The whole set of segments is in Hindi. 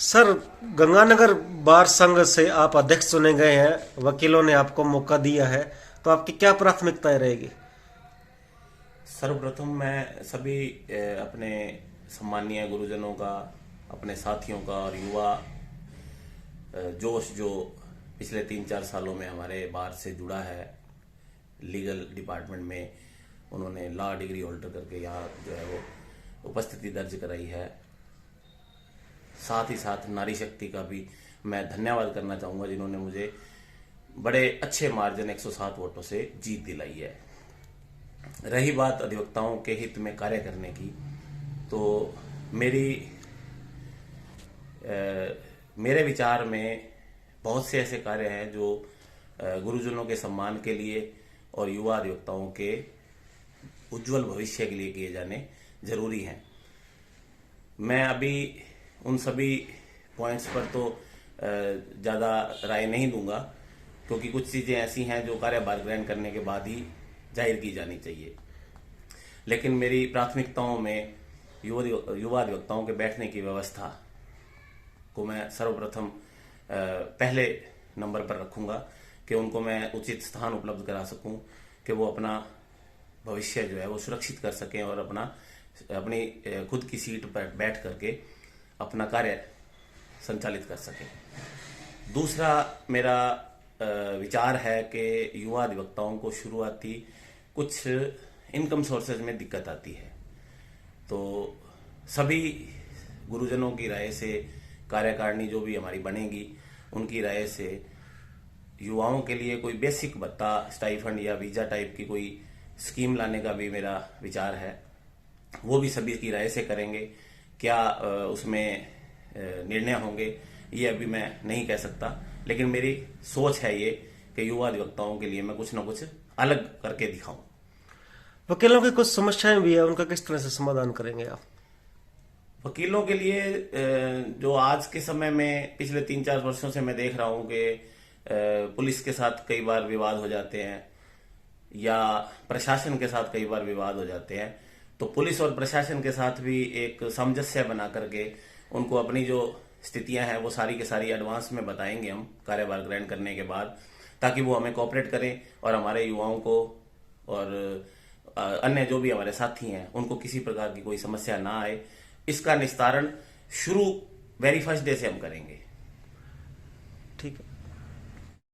सर, गंगानगर बार संघ से आप अध्यक्ष चुने गए हैं, वकीलों ने आपको मौका दिया है, तो आपकी क्या प्राथमिकताएं रहेगी? सर्वप्रथम मैं सभी अपने सम्मानीय गुरुजनों का, अपने साथियों का और युवा जोश जो पिछले 3-4 सालों में हमारे बार से जुड़ा है, लीगल डिपार्टमेंट में उन्होंने लॉ डिग्री होल्डर करके यहाँ जो है वो उपस्थिति दर्ज कराई है। साथ ही साथ नारी शक्ति का भी मैं धन्यवाद करना चाहूँगा जिन्होंने मुझे बड़े अच्छे मार्जिन 107 वोटों से जीत दिलाई है। रही बात अधिवक्ताओं के हित में कार्य करने की, तो मेरे विचार में बहुत से ऐसे कार्य हैं जो गुरुजनों के सम्मान के लिए और युवा अधिवक्ताओं के उज्जवल भविष्य के लिए किए जाने जरूरी हैं। मैं अभी उन सभी पॉइंट्स पर तो ज़्यादा राय नहीं दूंगा, क्योंकि कुछ चीज़ें ऐसी हैं जो कार्यभार ग्रहण करने के बाद ही जाहिर की जानी चाहिए। लेकिन मेरी प्राथमिकताओं में युवा अधिवक्ताओं के बैठने की व्यवस्था को मैं सर्वप्रथम पहले नंबर पर रखूंगा कि उनको मैं उचित स्थान उपलब्ध करा सकूं कि वो अपना भविष्य जो है वो सुरक्षित कर सकें और अपनी खुद की सीट पर बैठ करके अपना कार्य संचालित कर सकें। दूसरा मेरा विचार है कि युवा अधिवक्ताओं को शुरुआती कुछ इनकम सोर्सेज में दिक्कत आती है, तो सभी गुरुजनों की राय से, कार्यकारिणी जो भी हमारी बनेगी उनकी राय से युवाओं के लिए कोई बेसिक भत्ता, स्टाइफंड या वीजा टाइप की कोई स्कीम लाने का भी मेरा विचार है। वो भी सभी की राय से करेंगे। क्या उसमें निर्णय होंगे ये अभी मैं नहीं कह सकता, लेकिन मेरी सोच है ये कि युवा अधिवक्ताओं के लिए मैं कुछ ना कुछ अलग करके दिखाऊं। वकीलों की कुछ समस्याएं भी है, उनका किस तरह से समाधान करेंगे आप? वकीलों के लिए जो आज के समय में पिछले 3-4 वर्षों से मैं देख रहा हूं कि पुलिस के साथ कई बार विवाद हो जाते हैं या प्रशासन के साथ कई बार विवाद हो जाते हैं, तो पुलिस और प्रशासन के साथ भी एक सामंजस्य बना करके उनको अपनी जो स्थितियां हैं वो सारी की सारी एडवांस में बताएंगे हम कार्यभार ग्रहण करने के बाद, ताकि वो हमें कोऑपरेट करें और हमारे युवाओं को और अन्य जो भी हमारे साथी हैं उनको किसी प्रकार की कोई समस्या ना आए। इसका निस्तारण शुरू वेरी फर्स्ट डे से हम करेंगे। ठीक है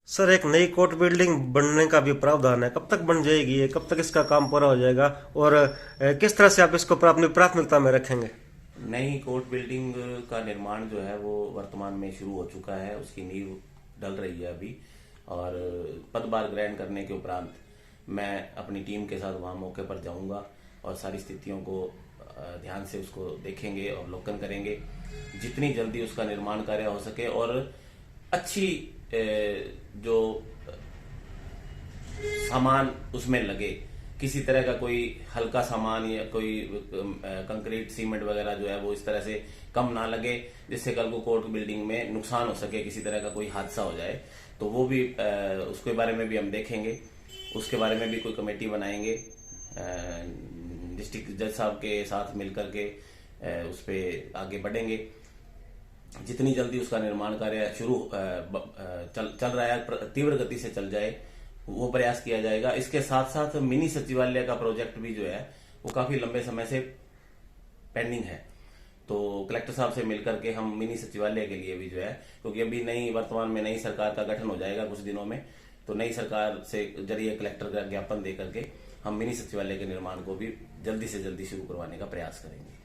सर, एक नई कोर्ट बिल्डिंग बनने का भी प्रावधान है, कब तक बन जाएगी ये, कब तक इसका काम पूरा हो जाएगा और किस तरह से आप इसको अपनी प्राथमिकता में रखेंगे? नई कोर्ट बिल्डिंग का निर्माण जो है वो वर्तमान में शुरू हो चुका है, उसकी नींव डल रही है अभी, और पदभार ग्रहण करने के उपरांत मैं अपनी टीम के साथ वहां मौके पर जाऊंगा और सारी स्थितियों को ध्यान से उसको देखेंगे, अवलोकन करेंगे। जितनी जल्दी उसका निर्माण कार्य हो सके और अच्छी जो सामान उसमें लगे, किसी तरह का कोई हल्का सामान या कोई कंक्रीट सीमेंट वगैरह जो है वो इस तरह से कम ना लगे जिससे कल को कोर्ट बिल्डिंग में नुकसान हो सके, किसी तरह का कोई हादसा हो जाए, तो वो भी उसके बारे में भी हम देखेंगे। उसके बारे में भी कोई कमेटी बनाएंगे, डिस्ट्रिक्ट जज साहब के साथ मिलकर के उस पर आगे बढ़ेंगे। जितनी जल्दी उसका निर्माण कार्य शुरू चल रहा है, तीव्र गति से चल जाए, वो प्रयास किया जाएगा। इसके साथ साथ मिनी सचिवालय का प्रोजेक्ट भी जो है वो काफी लंबे समय से पेंडिंग है, तो कलेक्टर साहब से मिलकर के हम मिनी सचिवालय के लिए भी जो है, क्योंकि अभी वर्तमान में नई सरकार का गठन हो जाएगा कुछ दिनों में, तो नई सरकार से जरिए कलेक्टर का ज्ञापन दे करके हम मिनी सचिवालय के निर्माण को भी जल्दी से जल्दी शुरू करवाने का प्रयास करेंगे।